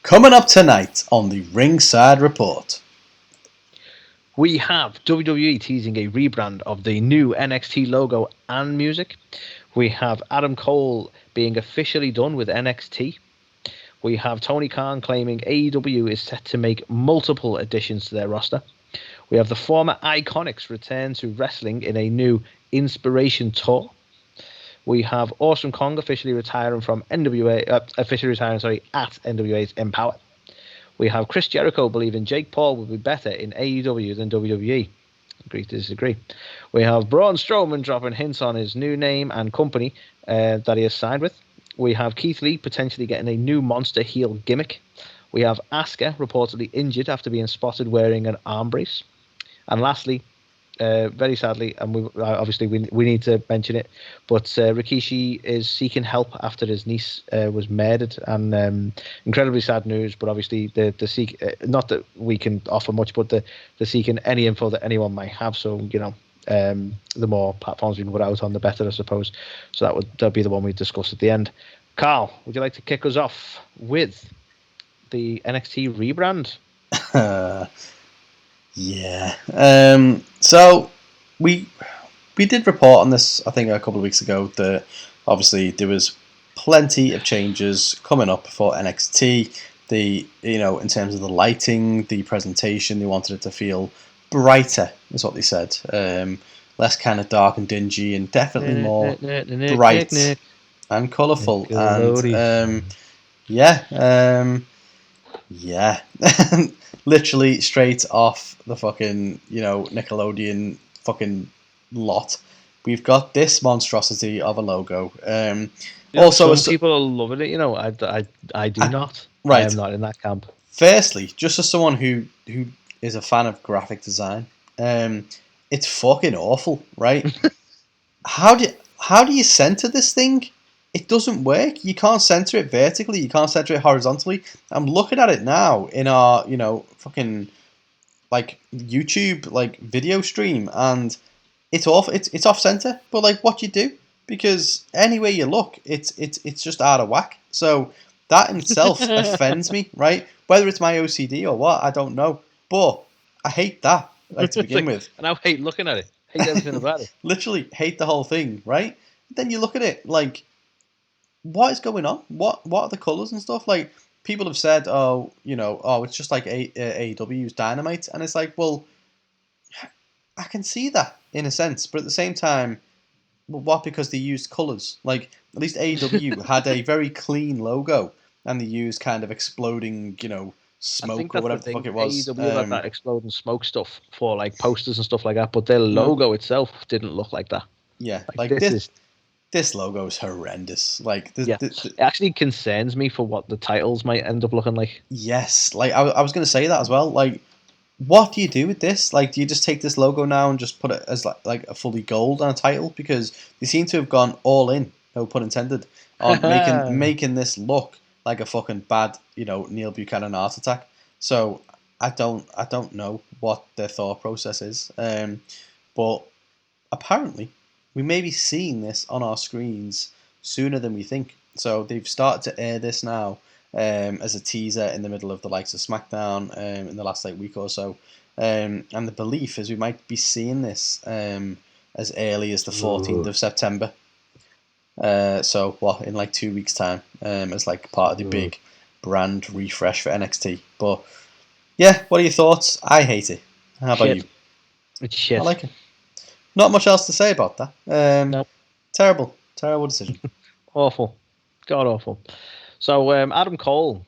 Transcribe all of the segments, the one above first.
Coming up tonight on the Ringside Report. We have WWE teasing a rebrand of the new NXT logo and music. We have Adam Cole being officially done with NXT. We have Tony Khan claiming AEW is set to make multiple additions to their roster. We have the former Iconics return to wrestling in a new Inspiration Tour. We have Awesome Kong officially retiring from at NWA's Empower. We have Chris Jericho believing Jake Paul will be better in AEW than WWE. Agree to disagree. We have Braun Strowman dropping hints on his new name and company that he has signed with. We have Keith Lee potentially getting a new monster heel gimmick. We have Asuka reportedly injured after being spotted wearing an arm brace. And lastly, very sadly, and we need to mention it, but Rikishi is seeking help after his niece was murdered, and incredibly sad news. But obviously, the seek not that we can offer much, but the seeking any info that anyone might have. So the more platforms we can put out on, the better, I suppose. So that'd be the one we discuss at the end. Carl, would you like to kick us off with the NXT rebrand? Yeah. So we did report on this, I think, a couple of weeks ago, that obviously there was plenty of changes coming up for NXT. In terms of the lighting, the presentation, they wanted it to feel brighter, is what they said. Less kind of dark and dingy, and definitely more bright and colourful. And yeah. Literally straight off the fucking, Nickelodeon fucking lot. We've got this monstrosity of a logo. Also, some people are loving it. I do not. Right. I am not in that camp. Firstly, just as someone who is a fan of graphic design, it's fucking awful, right? How do you center this thing? It doesn't work. You can't center it vertically. You can't center it horizontally. I'm looking at it now in our, fucking like YouTube like video stream, and it's off. It's off center. But like, what do you do? Because anywhere you look, it's just out of whack. So that in itself offends me, right? Whether it's my OCD or what, I don't know. But I hate that, to begin with. And I hate looking at it. Hate everything about it. Literally hate the whole thing, right? Then you look at it like, what is going on? What are the colours and stuff? Like, people have said, it's just like AEW's Dynamite. And it's like, well, I can see that in a sense. But at the same time, what? Because they used colours. Like, at least AEW had a very clean logo. And they used kind of exploding, smoke or whatever the fuck it was. AEW had that exploding smoke stuff for like posters and stuff like that. But their logo itself didn't look like that. Yeah, like this logo is horrendous. Like, it actually concerns me for what the titles might end up looking like. Yes, like I was going to say that as well. Like, what do you do with this? Like, do you just take this logo now and just put it as like a fully gold on a title? Because they seem to have gone all in, no pun intended, on making this look like a fucking bad, Neil Buchanan Art Attack. So I don't know what their thought process is. But apparently, we may be seeing this on our screens sooner than we think. So they've started to air this now as a teaser in the middle of the likes of SmackDown in the last week or so. And the belief is we might be seeing this as early as the 14th of September. So in 2 weeks' time, as part of the big brand refresh for NXT. But yeah, what are your thoughts? I hate it. How about you? It's shit. I like it. Not much else to say about that. Nope. Terrible decision. Awful. God awful. So Adam Cole,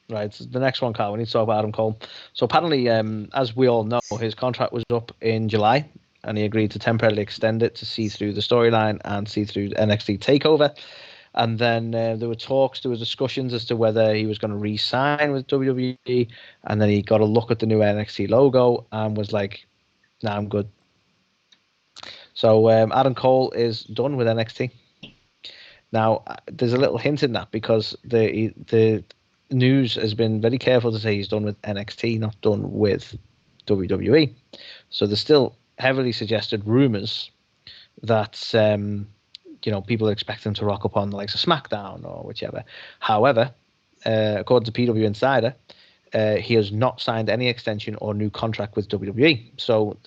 right, the next one, Carl, we need to talk about Adam Cole. So apparently, as we all know, his contract was up in July, and he agreed to temporarily extend it to see through the storyline and see through NXT TakeOver. And then there were discussions as to whether he was going to re-sign with WWE, and then he got a look at the new NXT logo and was like, nah, I'm good. So Adam Cole is done with NXT. Now, there's a little hint in that because the news has been very careful to say he's done with NXT, not done with WWE. So there's still heavily suggested rumors that people expect him to rock up on the likes of SmackDown or whichever. However, according to PW Insider, he has not signed any extension or new contract with WWE. So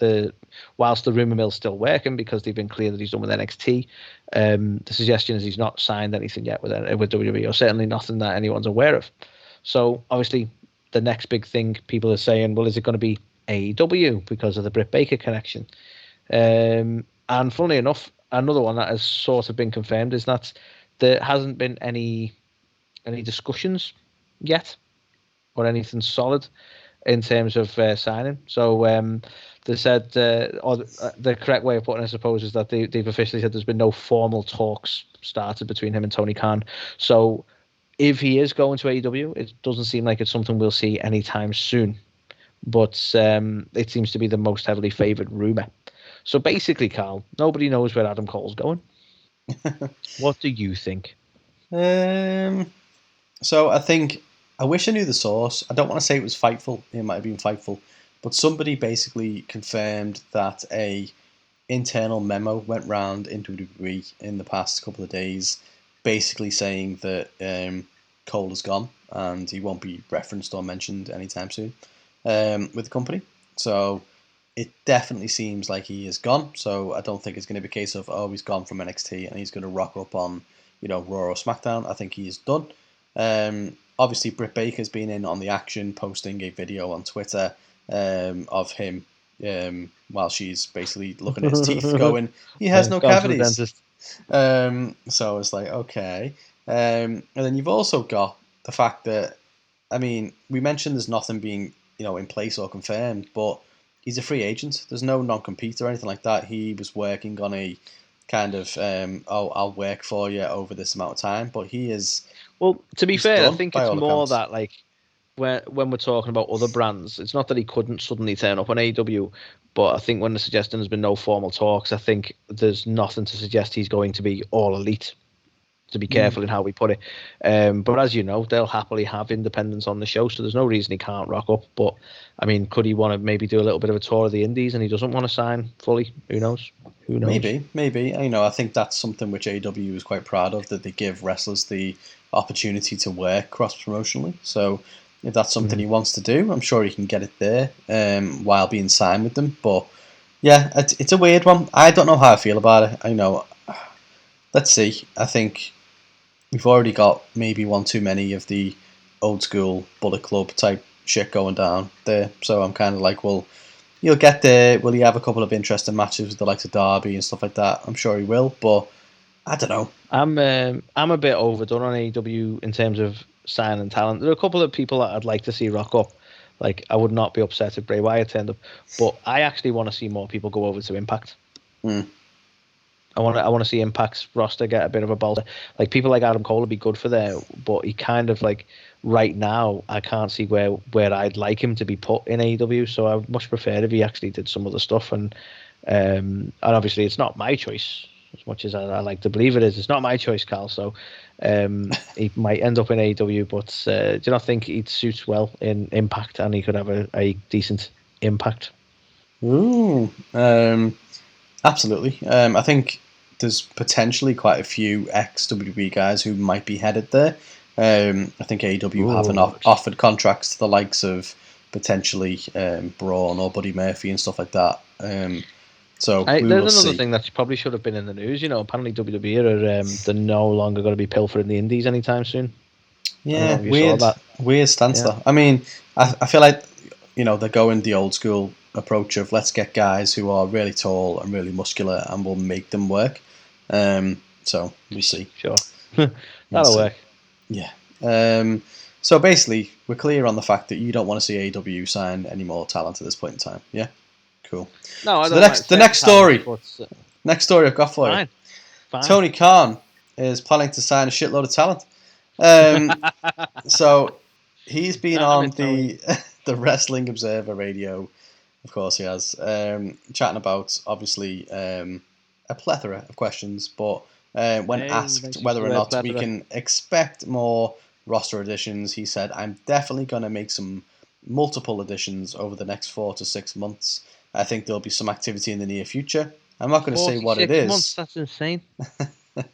whilst the rumor mill's still working because they've been clear that he's done with NXT, the suggestion is he's not signed anything yet with WWE, or certainly nothing that anyone's aware of. So obviously the next big thing people are saying, well, is it going to be AEW because of the Britt Baker connection? And funnily enough, another one that has sort of been confirmed is that there hasn't been any discussions yet or anything solid in terms of signing. So they said, or the correct way of putting it, I suppose, is that they've officially said there's been no formal talks started between him and Tony Khan. So if he is going to AEW, it doesn't seem like it's something we'll see anytime soon. But it seems to be the most heavily favoured rumour. So basically, Carl, nobody knows where Adam Cole's going. What do you think? So I wish I knew the source. I don't want to say it was Fightful. It might have been Fightful, but somebody basically confirmed that a internal memo went round into WWE in the past couple of days, basically saying that Cole is gone and he won't be referenced or mentioned anytime soon with the company. So it definitely seems like he is gone. So I don't think it's going to be a case of, oh, he's gone from NXT and he's going to rock up on, Raw or SmackDown. I think he is done. Obviously, Britt Baker's been in on the action, posting a video on Twitter of him while she's basically looking at his teeth, going, he has no cavities. So it's like, okay. And then you've also got the fact that, we mentioned there's nothing being, in place or confirmed, but he's a free agent. There's no non-compete or anything like that. He was working on a kind of, I'll work for you over this amount of time, but he is... Well, to be fair, I think it's more that, like, when we're talking about other brands, it's not that he couldn't suddenly turn up on AEW, but I think when the suggestion has been no formal talks, I think there's nothing to suggest he's going to be all elite, to be careful in how we put it. But as you know, they'll happily have independents on the show, so there's no reason he can't rock up. But, could he want to maybe do a little bit of a tour of the indies and he doesn't want to sign fully? Who knows? Maybe. I think that's something which AEW is quite proud of, that they give wrestlers the opportunity to work cross-promotionally. So if that's something he wants to do, I'm sure he can get it there while being signed with them. But yeah, it's a weird one. I don't know how I feel about it. Let's see. I think we've already got maybe one too many of the old school Bullet Club type shit going down there. So I'm kind of like, well, he'll get there. Will he have a couple of interesting matches with the likes of Darby and stuff like that? I'm sure he will, but I don't know. I'm a bit overdone on AEW in terms of signing talent. There are a couple of people that I'd like to see rock up. Like, I would not be upset if Bray Wyatt turned up, but I actually want to see more people go over to Impact. I want to see Impact's roster get a bit of a bolster. Like, people like Adam Cole would be good for there, but he kind of, like, right now, I can't see where I'd like him to be put in AEW. So I much prefer if he actually did some other stuff. And obviously, it's not my choice, as much as I like to believe it is. It's not my choice, Carl. So he might end up in AEW, but do you not think he'd suit well in Impact and he could have a decent impact? Absolutely. I think there's potentially quite a few ex-WWE guys who might be headed there. I think AEW have offered contracts to the likes of potentially Braun or Buddy Murphy and stuff like that. So there's another thing that probably should have been in the news. Apparently WWE are they're no longer going to be pilfering the indies anytime soon. Yeah, weird stance though. I feel like they're going the old school approach of let's get guys who are really tall and really muscular and we'll make them work. So we'll see. Sure, that'll work. Yeah. So basically, we're clear on the fact that you don't want to see AEW sign any more talent at this point in time. Yeah. Cool. No, I so don't. The next story I've got for you. Fine. Tony Khan is planning to sign a shitload of talent. So he's been on the Wrestling Observer Radio. Of course he has, chatting about, obviously, a plethora of questions, but when asked whether or not we can expect more roster additions, he said, I'm definitely going to make some multiple additions over the next 4 to 6 months. I think there'll be some activity in the near future. I'm not going to say what it is. 46 months, that's insane. The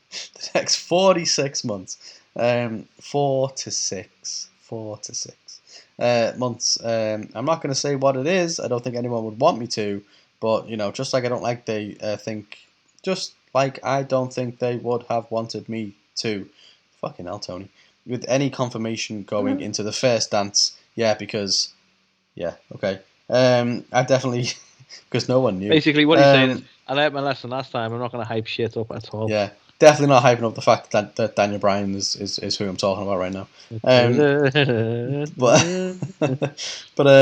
next 46 months. 4 to 6. 4 to 6 months. I'm not going to say what it is. I don't think anyone would want me to, but just like I don't like I don't think they would have wanted me to. Fucking hell, Tony. With any confirmation going into the first dance, because okay. I definitely because no one knew. Basically, what he's saying is, I learned my lesson last time. I'm not going to hype shit up at all. Yeah, definitely not hyping up the fact that Daniel Bryan is who I'm talking about right now. But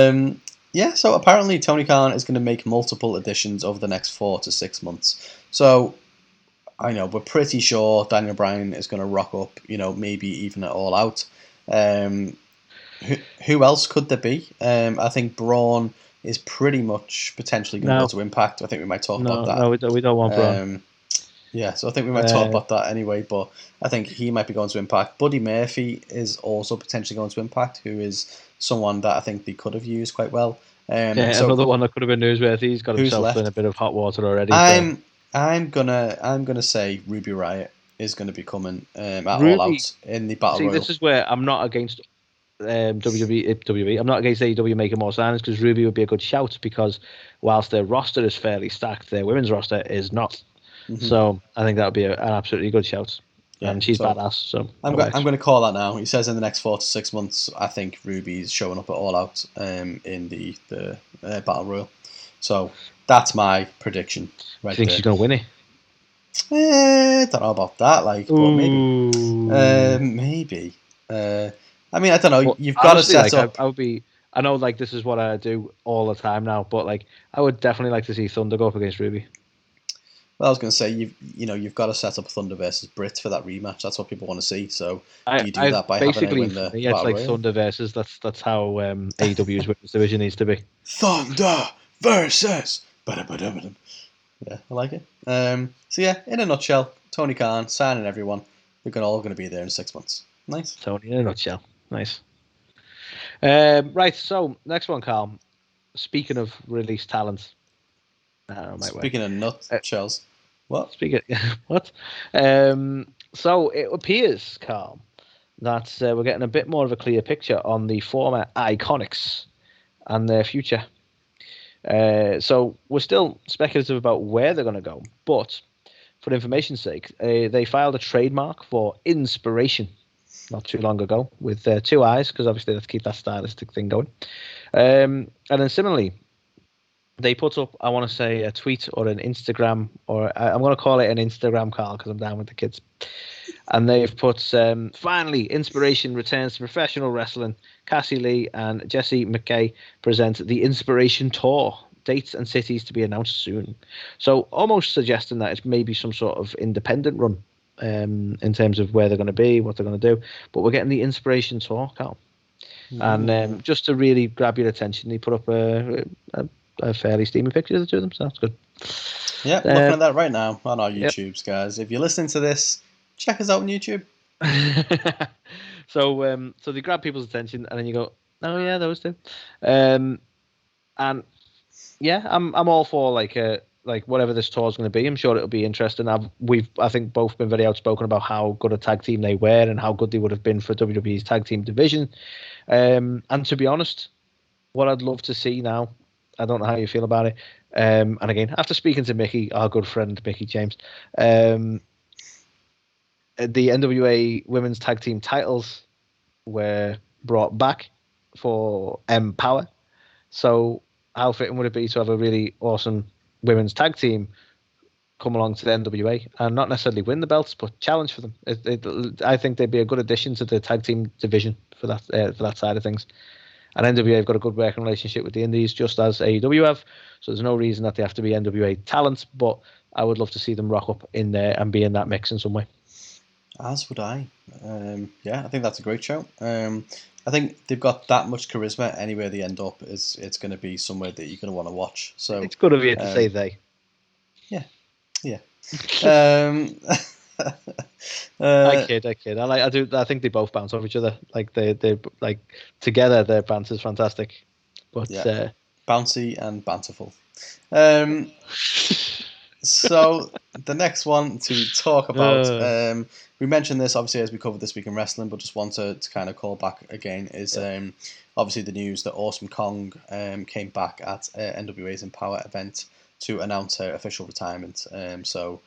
so apparently Tony Khan is going to make multiple additions over the next 4 to 6 months. So I know we're pretty sure Daniel Bryan is going to rock up. Maybe even at All Out. Who else could there be? I think Braun is pretty much potentially going to go to Impact. I think we might talk about that. No, we don't want Braun. So I think we might talk about that anyway, but I think he might be going to Impact. Buddy Murphy is also potentially going to Impact, who is someone that I think they could have used quite well. Another one that could have been newsworthy. He's got himself in a bit of hot water already. I'm gonna say Ruby Riott is going to be coming at All Out in the Battle Royal. This is where I'm not against WWE. I'm not against AEW making more signings because Ruby would be a good shout because whilst their roster is fairly stacked, their women's roster is not. Mm-hmm. So I think that would be an absolutely good shout. Yeah, and she's badass. So I'm going to call that now. He says in the next 4 to 6 months, I think Ruby's showing up at All Out in the Battle Royal. So that's my prediction. Right. Do you think she's going to win it? I don't know about that. But maybe. I mean, I don't know. You've got to set up. I would be. I know, this is what I do all the time now, but I would definitely like to see Thunder go up against Ruby. Well, I was going to say you've got to set up Thunder versus Britt for that rematch. That's what people want to see. So do you do that by having her win the it's like Royal? Thunder versus. That's how AEW's women's division needs to be. Thunder versus. Yeah, I like it. So yeah, in a nutshell, Tony Khan signing everyone. They're all going to be there in 6 months. Nice. Tony in a nutshell. Nice. Right. So next one, Carl. Speaking of released talent. Speaking of nutshells, what? What? So it appears, Carl, that we're getting a bit more of a clear picture on the former Iconics and their future. So we're still speculative about where they're going to go, but for information's sake, they filed a trademark for Inspiration not too long ago with 2 eyes, because obviously let's keep that stylistic thing going. And then similarly, they put up, I want to say, a tweet or an Instagram, or I'm going to call it an Instagram, Carl, because I'm down with the kids. And they've put, finally, Inspiration returns to professional wrestling. Cassie Lee and Jesse McKay present the Inspiration Tour. Dates and cities to be announced soon. So almost suggesting that it's maybe some sort of independent run in terms of where they're going to be, what they're going to do. But we're getting the Inspiration Tour, Carl. And just to really grab your attention, they put up a fairly steamy picture of the two of them, so that's good. Yeah, looking at that right now on our YouTubes, guys. If you're listening to this, check us out on YouTube. So they grab people's attention, and then you go, "Oh yeah, those two." And yeah, I'm all for whatever this tour is going to be. I'm sure it'll be interesting. I think both been very outspoken about how good a tag team they were and how good they would have been for WWE's tag team division. And to be honest, what I'd love to see now, I don't know how you feel about it. And again, after speaking to Mickey, our good friend Mickey James, the NWA Women's Tag Team titles were brought back for Empower. So how fitting would it be to have a really awesome women's tag team come along to the NWA and not necessarily win the belts, but challenge for them? I think they'd be a good addition to the tag team division for that side of things. And NWA have got a good working relationship with the Indies, just as AEW have. So there's no reason that they have to be NWA talent, but I would love to see them rock up in there and be in that mix in some way. As would I. I think that's a great show. I think they've got that much charisma. Anywhere they end up, it's going to be somewhere that you're going to want to watch. So it's good of you to say they. Yeah. I kid. I think they both bounce off each other. They together. Their banter's fantastic. But bouncy and banterful. So the next one to talk about, we mentioned this obviously as we covered This Week in Wrestling, but just want to kind of call back again, is obviously the news that Awesome Kong came back at NWA's Empower event to announce her official retirement. So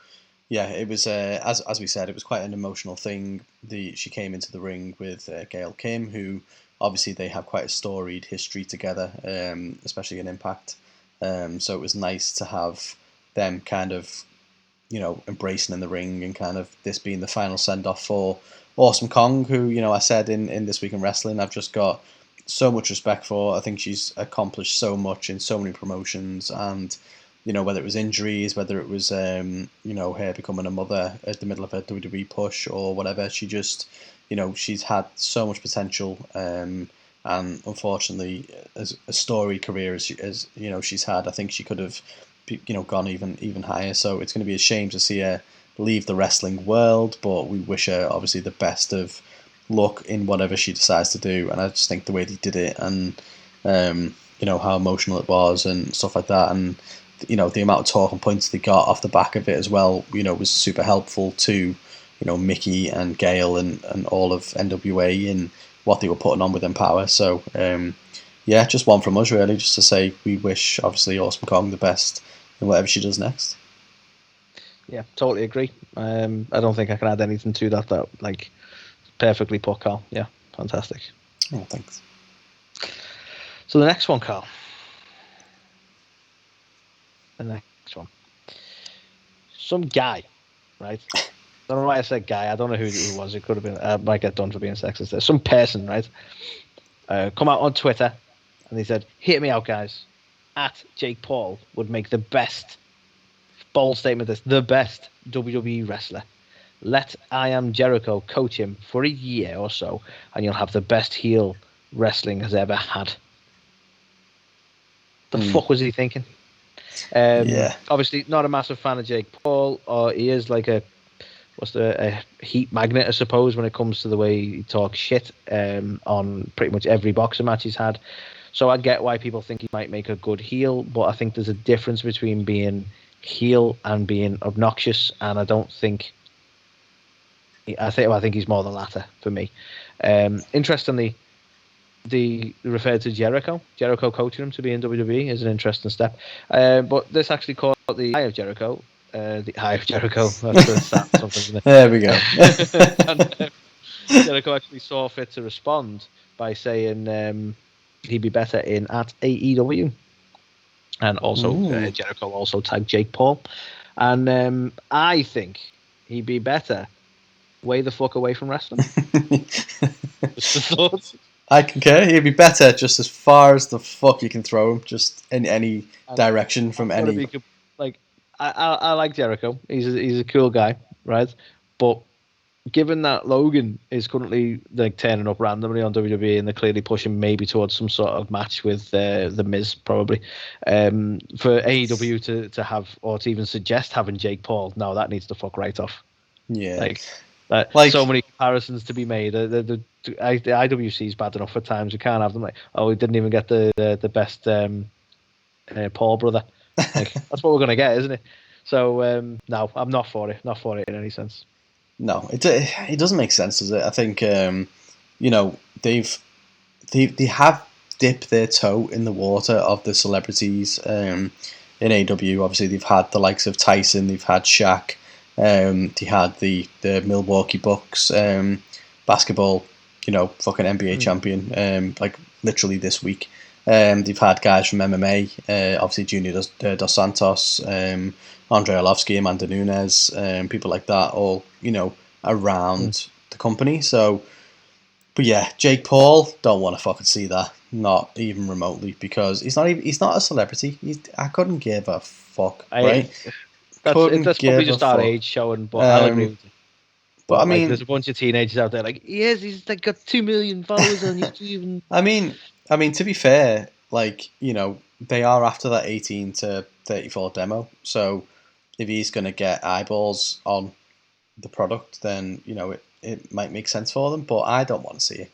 yeah, it was as we said, it was quite an emotional thing. She came into the ring with Gail Kim, who obviously they have quite a storied history together, especially in Impact. So it was nice to have them kind of, embracing in the ring, and kind of this being the final send off for Awesome Kong, who, I said in This Week in Wrestling, I've just got so much respect for. I think she's accomplished so much in so many promotions, and whether it was injuries, whether it was her becoming a mother at the middle of her WWE push or whatever, she just she's had so much potential, and unfortunately, as a storied career as she's had, I think she could have gone even higher. So it's going to be a shame to see her leave the wrestling world, but we wish her obviously the best of luck in whatever she decides to do. And I just think the way they did it, and how emotional it was and stuff like that, and the amount of talking points they got off the back of it as well, was super helpful to Mickey and Gail and all of NWA and what they were putting on with Empower. So yeah, just one from us really, just to say we wish obviously Awesome Kong the best in whatever she does next. Yeah, totally agree. I don't think I can add anything to that. That like perfectly put, Carl. Yeah, fantastic. Oh, thanks. So the next one, Carl. The next one. Some guy, right? I don't know why I said guy. I don't know who it was. It could have been. I might get done for being sexist there. Some person, right? Come out on Twitter, and they said, "Hit me out, guys. At Jake Paul would make the best." Bold statement. This the best WWE wrestler. Let I Am Jericho coach him for a year or so, and you'll have the best heel wrestling has ever had. The fuck was he thinking? Obviously, not a massive fan of Jake Paul, or he is like a heat magnet, I suppose, when it comes to the way he talks shit on pretty much every boxing match he's had. So I get why people think he might make a good heel, but I think there's a difference between being heel and being obnoxious, and I think he's more the latter for me. Interestingly, they referred to Jericho coaching him to be in WWE is an interesting step. But this actually called the Eye of Jericho. The Eye of Jericho. That's something, isn't it? There we go. And, Jericho actually saw fit to respond by saying he'd be better in at AEW. And also, Jericho also tagged Jake Paul. And I think he'd be better way the fuck away from wrestling. Just the thoughts. I concur. He'd be better just as far as the fuck you can throw him, just in any direction from any. I like Jericho. He's a cool guy, right? But given that Logan is currently like turning up randomly on WWE and they're clearly pushing maybe towards some sort of match with the Miz, probably, for AEW to have or to even suggest having Jake Paul, no, that needs to fuck right off. Yeah. Like so many comparisons to be made. The IWC is bad enough at times. We can't have them like, we didn't even get the best Paul brother. Like that's what we're gonna get, isn't it? So no, I'm not for it. Not for it in any sense. No, it doesn't make sense, does it? I think they have dipped their toe in the water of the celebrities in AEW. Obviously, they've had the likes of Tyson, they've had Shaq. They had the Milwaukee Bucks basketball, fucking NBA champion, like literally this week. They've had guys from MMA, obviously Junior Dos Santos, Andre Arlovsky, Amanda Nunes, people like that, all around the company. So, but yeah, Jake Paul, don't want to fucking see that, not even remotely, because he's not a celebrity. I couldn't give a fuck, right? That's probably just our age showing, but I'll agree with you. But I mean, there's a bunch of teenagers out there like, yes, he's like got 2 million followers on YouTube. I mean, to be fair, like they are after that 18 to 34 demo. So if he's going to get eyeballs on the product, then it might make sense for them. But I don't want to see it.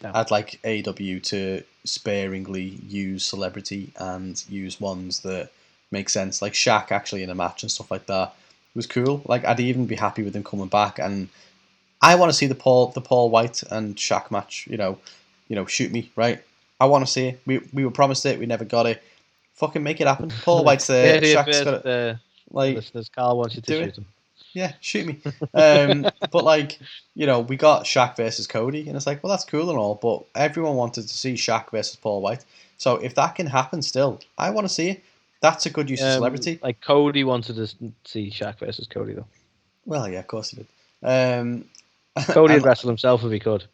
No. I'd like AEW to sparingly use celebrity and use ones that make sense, like Shaq actually in a match and stuff like that. was cool. Like, I'd even be happy with him coming back, and I want to see the Paul White and Shaq match. Shoot me, right? I want to see it. We were promised it. We never got it. Fucking make it happen. Paul White's there. Shaq's got it. Like, listeners, Carl wants you to shoot him. Yeah, shoot me. But like, we got Shaq versus Cody, and it's like, well, that's cool and all, but everyone wanted to see Shaq versus Paul White. So if that can happen still, I want to see it. That's a good use of celebrity. Like, Cody wanted to see Shaq versus Cody, though. Well, yeah, of course he did. Cody would wrestle himself if he could.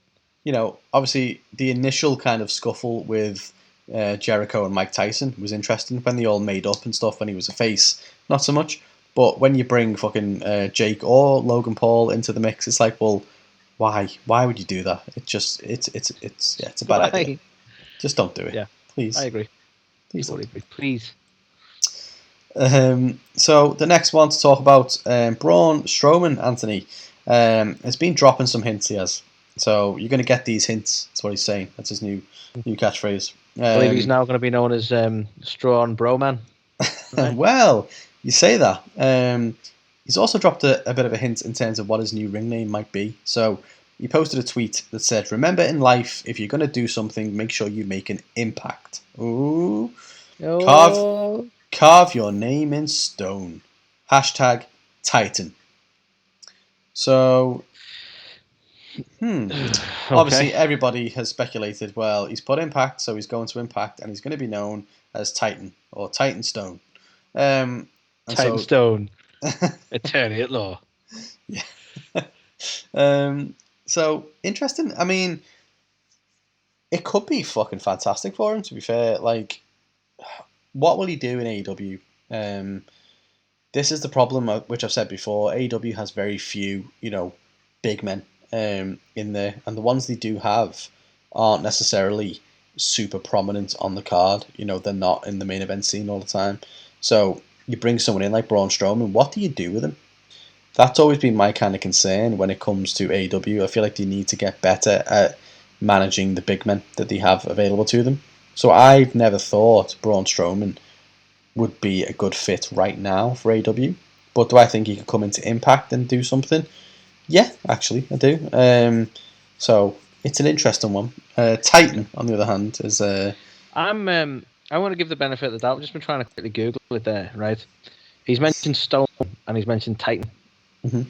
Obviously the initial kind of scuffle with Jericho and Mike Tyson was interesting when they all made up and stuff when he was a face, not so much. But when you bring fucking Jake or Logan Paul into the mix, it's like, well, why? Why would you do that? It's a bad idea. Just don't do it. Yeah, please. I agree. Please don't. Please. So the next one to talk about, Braun Strowman, Anthony, has been dropping some hints. He has. So you're going to get these hints. That's what he's saying. That's his new catchphrase. I believe he's now going to be known as Strawn Broman. Right? Well, you say that. He's also dropped a bit of a hint in terms of what his new ring name might be. So he posted a tweet that said, "Remember in life, if you're going to do something, make sure you make an impact. Ooh. Carve your name in stone. Hashtag Titan." So, Okay. Obviously everybody has speculated, well, he's put Impact, so he's going to Impact, and he's going to be known as Titan, or Titan Stone. Titan Stone. Attorney at law. Yeah. So, interesting. I mean, it could be fucking fantastic for him, to be fair. Like, what will he do in AEW? This is the problem, which I've said before. AEW has very few, big men in there, and the ones they do have aren't necessarily super prominent on the card. They're not in the main event scene all the time. So you bring someone in like Braun Strowman, what do you do with him? That's always been my kind of concern when it comes to AEW. I feel like they need to get better at managing the big men that they have available to them. So I've never thought Braun Strowman would be a good fit right now for AEW. But do I think he could come into Impact and do something? Yeah, actually, I do. So it's an interesting one. Titan, on the other hand, is... I want to give the benefit of the doubt. I've just been trying to quickly Google it there, right? He's mentioned Stone and he's mentioned Titan. Mm-hmm.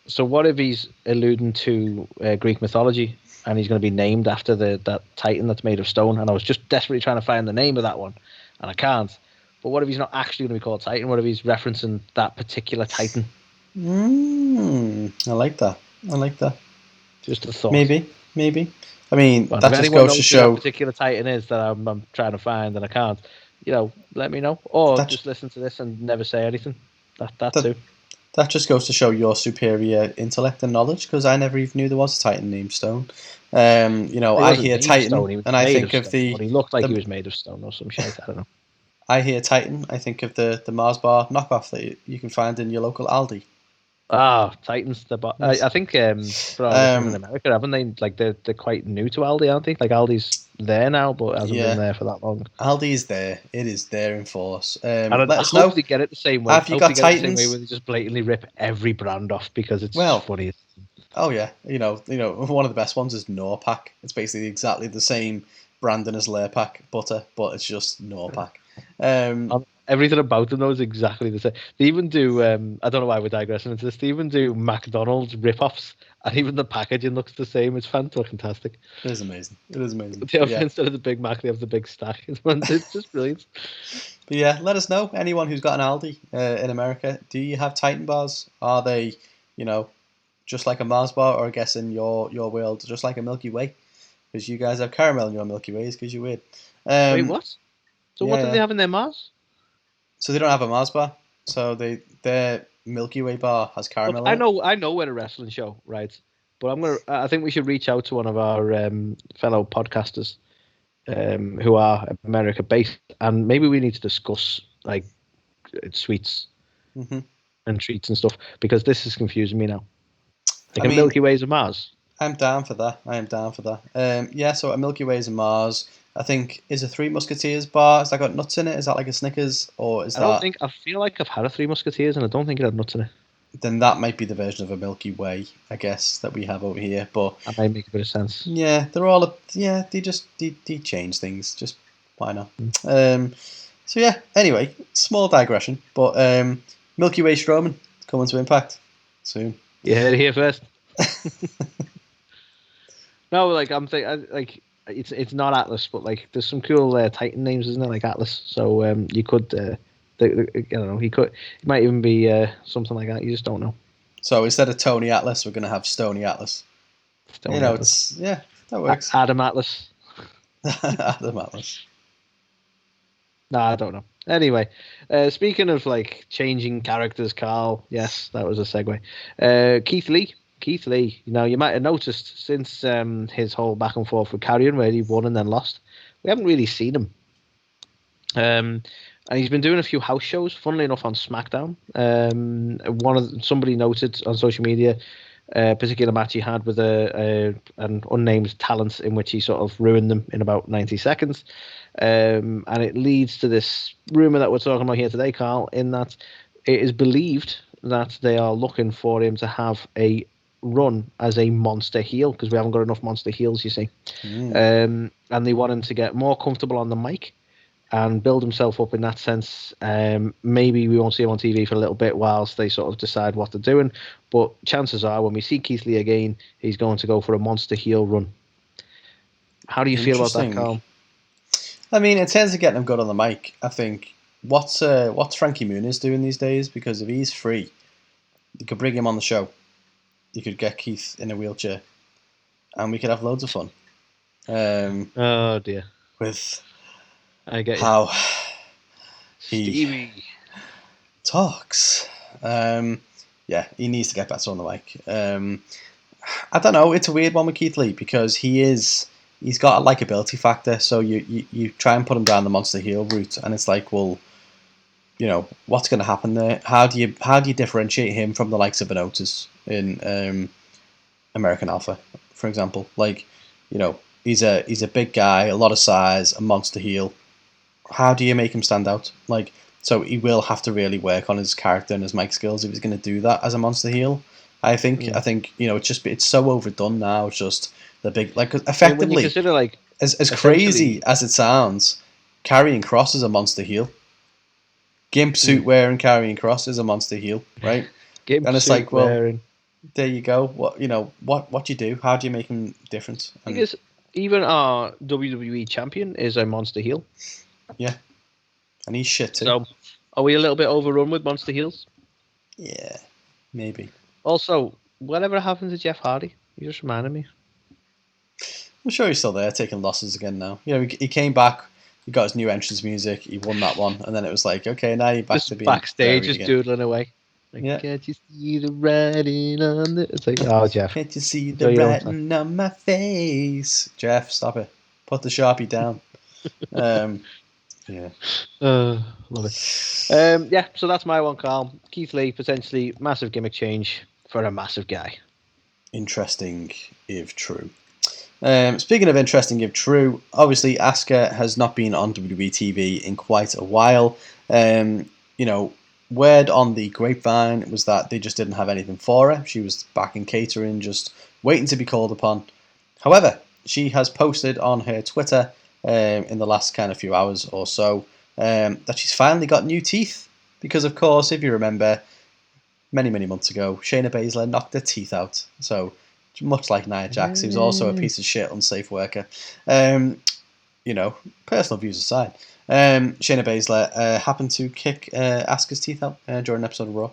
So what if he's alluding to Greek mythology and he's going to be named after that Titan that's made of stone? And I was just desperately trying to find the name of that one, and I can't. But what if he's not actually going to be called Titan? What if he's referencing that particular Titan? I like that. Just a thought. Maybe. I mean, but that just goes to show... That particular Titan is that I'm trying to find and I can't. Let me know. Or just listen to this and never say anything. That too. That just goes to show your superior intellect and knowledge, because I never even knew there was a Titan named Stone. I hear Titan and I think of the... He looked like he was made of stone or some shit. I don't know. I hear Titan, I think of the Mars bar knockoff that you can find in your local Aldi. Ah, Titan's the bar. I think in America, haven't they? Like they're quite new to Aldi, aren't they? Like Aldi's there now, but hasn't been there for that long. Aldi's there. It is there in force. And I hope they get it the same way. Have you got Titans? The same way where they just blatantly rip every brand off because it's funny. Oh yeah, one of the best ones is Norpac. It's basically exactly the same branding as Lurpak butter, but it's just Norpac. Everything about them though is exactly the same. They even do I don't know why we're digressing into this. They even do McDonald's rip-offs, and even the packaging looks the same. It's fantastic. It is amazing. Instead of the Big Mac, they have the Big Stack. It's just brilliant. But yeah, let us know. Anyone who's got an Aldi in America, do you have Titan bars? Are they, just like a Mars bar, or I guess in your world, just like a Milky Way? Because you guys have caramel in your Milky Ways, because you're weird. Wait, what? So what do they have in their Mars? So they don't have a Mars bar. So their Milky Way bar has caramel. Look, I know we're a wrestling show, right? But I think we should reach out to one of our fellow podcasters who are America based, and maybe we need to discuss like sweets and treats and stuff, because this is confusing me now. Like, Milky Ways of Mars. I'm down for that. I am down for that. Yeah, so a Milky Ways and Mars. I think is a Three Musketeers bar. Has that got nuts in it? Is that like a Snickers, or is that? I feel like I've had a Three Musketeers, and I don't think it had nuts in it. Then that might be the version of a Milky Way, I guess, that we have over here. But That might make a bit of sense. yeah, they're all yeah. They change things. Just why not? So yeah. Anyway, small digression, but Milky Way Strowman coming to Impact soon. You heard it here first. No, like I'm thinking, like it's not Atlas, but like there's some cool Titan names, isn't there? Like Atlas, so you could, I don't know, it might even be something like that. You just don't know. So instead of Tony Atlas, we're gonna have Stony Atlas. Stony Atlas. That works. Adam Atlas. Adam Atlas. No, I don't know. Anyway, speaking of like changing characters, Carl. Yes, that was a segue. Keith Lee. Now you might have noticed since his whole back and forth with Carrion, where he won and then lost, we haven't really seen him. And he's been doing a few house shows. Funnily enough, on SmackDown. Somebody noted on social media a particular match he had with an unnamed talent in which he sort of ruined them in about 90 seconds. And it leads to this rumor that we're talking about here today, Carl, in that it is believed that they are looking for him to have a run as a monster heel, because we haven't got enough monster heels, you see. And they want him to get more comfortable on the mic and build himself up in that sense. Maybe we won't see him on TV for a little bit whilst they sort of decide what they're doing, but chances are when we see Keith Lee again, he's going to go for a monster heel run. How do you feel about that, Carl? I mean, in terms of getting him good on the mic, I think what's Frankie Muniz doing these days? Because if he's free, you could bring him on the show. You could get Keith in a wheelchair, and we could have loads of fun. Oh dear. With I get how he Stevie talks. Yeah, he needs to get better on the mic. I don't know. It's a weird one with Keith Lee because he's got a likability factor. So you try and put him down the monster heel route, and it's like, well, you know, what's going to happen there? How do you differentiate him from the likes of an Otis in American Alpha, for example? Like, you know, he's a big guy, a lot of size, a monster heel. How do you make him stand out? Like, so he will have to really work on his character and his mic skills if he's going to do that as a monster heel. I think you know, it's so overdone now. It's just the big, like, effectively, when you consider, like, as crazy as it sounds, Karrion Kross is a monster heel. Gimp suit wearing Karrion Kross is a monster heel, right? Gimp and it's suit like, well, wearing. There you go. What you do? How do you make him different? Because even our WWE champion is a monster heel. Yeah, and he's shit too. So, are we a little bit overrun with monster heels? Yeah, maybe. Also, whatever happened to Jeff Hardy? You just reminded me. I'm sure he's still there, taking losses again now. You know, he came back. He got his new entrance music. He won that one, and then it was like, okay, now you're back just to being backstage, just doodling away. Like, yeah. Can't you see the writing on the? It's like, oh, Jeff. Can't you see the writing on my face? Jeff, stop it. Put the Sharpie down. Yeah. Love it. Yeah, so that's my one, Carl. Keith Lee, potentially massive gimmick change for a massive guy. Interesting, if true. Speaking of interesting, if true, obviously Asuka has not been on WWE TV in quite a while. You know, word on the grapevine was that they just didn't have anything for her. She was back in catering, just waiting to be called upon. However, she has posted on her Twitter in the last kind of few hours or so that she's finally got new teeth. Because, of course, if you remember, many months ago, Shayna Baszler knocked her teeth out. So, much like Nia Jax, who's also a piece of shit, unsafe worker. You know, personal views aside, Shayna Baszler happened to kick Asuka's teeth out during an episode of Raw,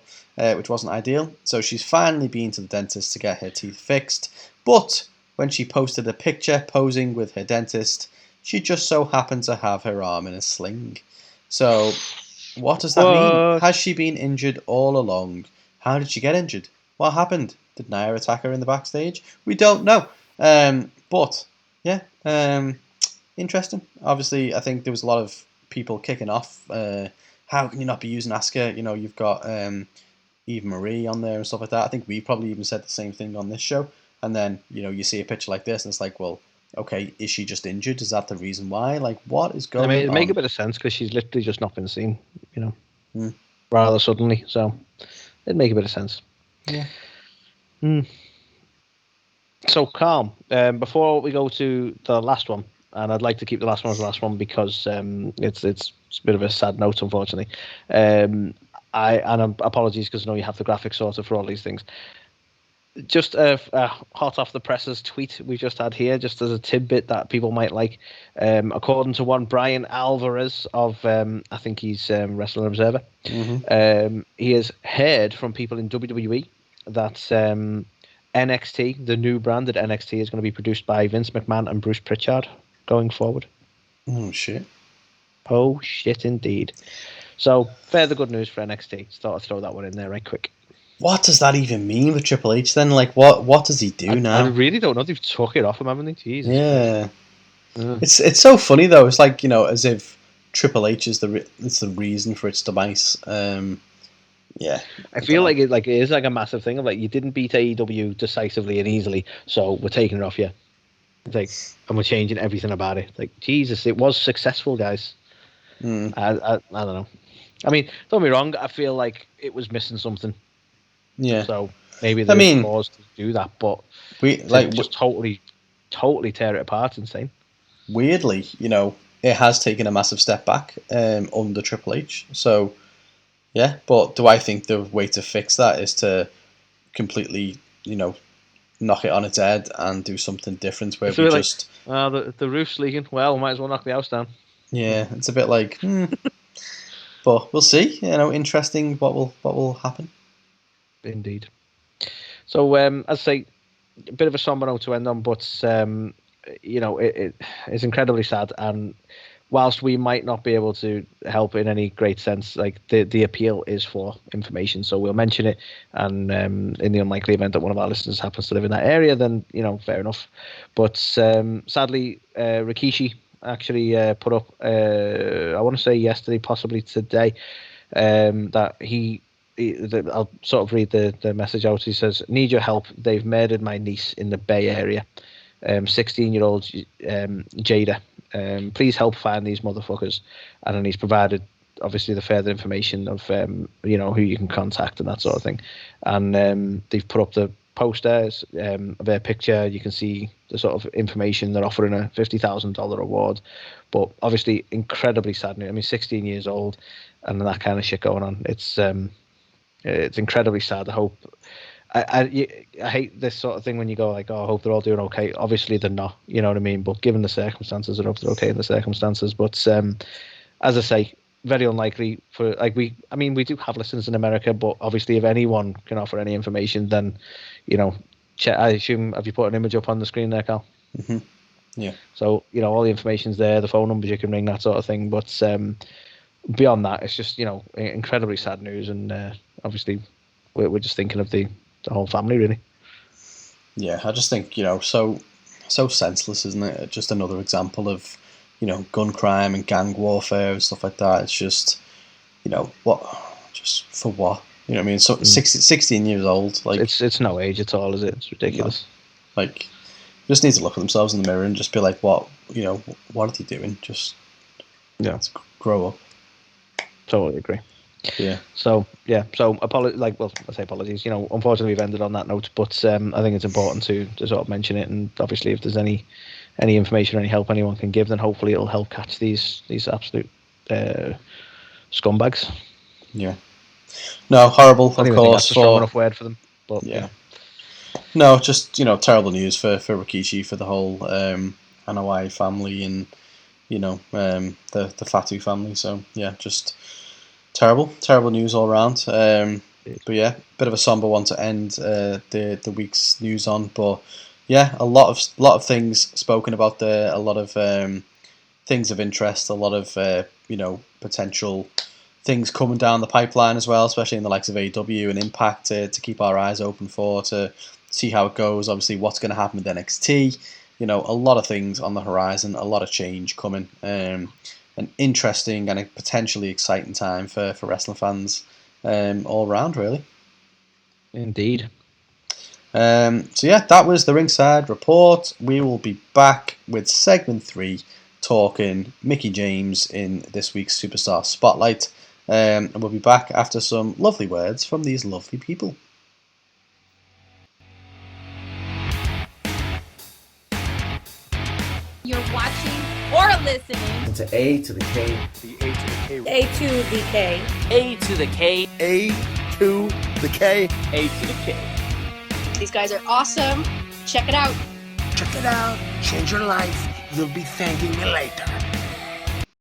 which wasn't ideal. So she's finally been to the dentist to get her teeth fixed. But when she posted a picture posing with her dentist, she just so happened to have her arm in a sling. So what does that mean? Has she been injured all along? How did she get injured? What happened? Did Nia attack her in the backstage? We don't know. But, yeah, interesting. Obviously, I think there was a lot of people kicking off. How can you not be using Asuka? You know, you've got Eva Marie on there and stuff like that. I think we probably even said the same thing on this show. and then you see a picture like this, and it's like, well, okay, is she just injured? Is that the reason why? Like, what is I mean, going it'd make a on? bit of sense because she's literally just not been seen, Hmm. rather suddenly. So it'd make a bit of sense. Yeah. So, Calm, before we go to the last one, and I'd like to keep the last one as the last one because it's a bit of a sad note, unfortunately. Apologies because I know you have the graphics sorted for all these things. Just a hot off the presses tweet we just had here, just as a tidbit that people might like. According to one Brian Alvarez of, I think he's Wrestling Observer, he has heard from people in WWE that NXT, the new brand at NXT, is going to be produced by Vince McMahon and Bruce Pritchard going forward. Oh, shit. Oh, shit, indeed. So, further good news for NXT. Just thought I'd throw that one in there right quick. What does that even mean with Triple H then? Like, what does he do now? I really don't know. They've took it off him, haven't they? Jesus. Yeah. Christ. It's so funny though. It's like as if Triple H is it's the reason for its demise. Yeah. I feel like it is like a massive thing of like you didn't beat AEW decisively and easily, so we're taking it off you. It's like, and we're changing everything about it. Like, Jesus, it was successful, guys. I don't know. I mean, don't be wrong. I feel like it was missing something. Yeah. So maybe there's cause to do that, but just totally tear it apart, insane. Weirdly, it has taken a massive step back under Triple H. So, yeah. But do I think the way to fix that is to completely, knock it on its head and do something different where we just... the roof's leaking. Well, we might as well knock the house down. Yeah, it's a bit like... But we'll see. Interesting what will happen. Indeed. So, as I say, a bit of a somber note to end on, but it is incredibly sad. And whilst we might not be able to help in any great sense, like the appeal is for information, so we'll mention it. And in the unlikely event that one of our listeners happens to live in that area, then fair enough. But sadly, Rikishi actually put up, I want to say yesterday, possibly today, that I'll sort of read the message out. He says, "Need your help. They've murdered my niece in the Bay Area. 16-year-old Jada. Please help find these motherfuckers." And then he's provided, obviously, the further information of who you can contact and that sort of thing. And they've put up the posters of their picture. You can see the sort of information. They're offering a $50,000 reward. But obviously, incredibly sad news. I mean, 16 years old and that kind of shit going on. It's incredibly sad. I hope. I hate this sort of thing when you go like, "Oh, I hope they're all doing okay." Obviously, they're not. You know what I mean? But given the circumstances, I hope they're okay in the circumstances. But as I say, very unlikely for we do have listeners in America, but obviously, if anyone can offer any information, then check. I assume, have you put an image up on the screen there, Cal? Mm-hmm. Yeah. So all the information's there, the phone numbers you can ring, that sort of thing. But beyond that, it's just incredibly sad news, and obviously, we're just thinking of the whole family, really. Yeah, I just think so senseless, isn't it? Just another example of gun crime and gang warfare and stuff like that. It's just just for what? You know what I mean? So 16 years old, like it's no age at all, is it? It's ridiculous. No. Like, just need to look at themselves in the mirror and just be like, what are they doing? Just let's grow up. Totally agree. Yeah. So I say apologies. Unfortunately, we've ended on that note, but I think it's important to sort of mention it. And obviously, if there's any information or any help anyone can give, then hopefully it'll help catch these absolute scumbags. Yeah. No, horrible. I don't even think that's a strong enough word for them. But yeah. No, just terrible news for Rikishi, for the whole Hanawai family, and the Fatu family. So yeah, just terrible news all around. But yeah, bit of a somber one to end the week's news on. But yeah, a lot of things spoken about there. A lot of things of interest. A lot of potential things coming down the pipeline as well, especially in the likes of AEW and Impact to keep our eyes open for, to see how it goes. Obviously, what's going to happen with NXT. A lot of things on the horizon. A lot of change coming. An interesting and a potentially exciting time for wrestling fans all around, really. Indeed. So yeah, that was the Ringside Report. We will be back with segment 3, talking Mickie James in this week's Superstar Spotlight. And we'll be back after some lovely words from these lovely people. You're watching or listening to A to the K. The A to the K. A to the K. A to the K. A to the K. A to the K. These guys are awesome. Check it out. Check it out. Change your life. You'll be thanking me later.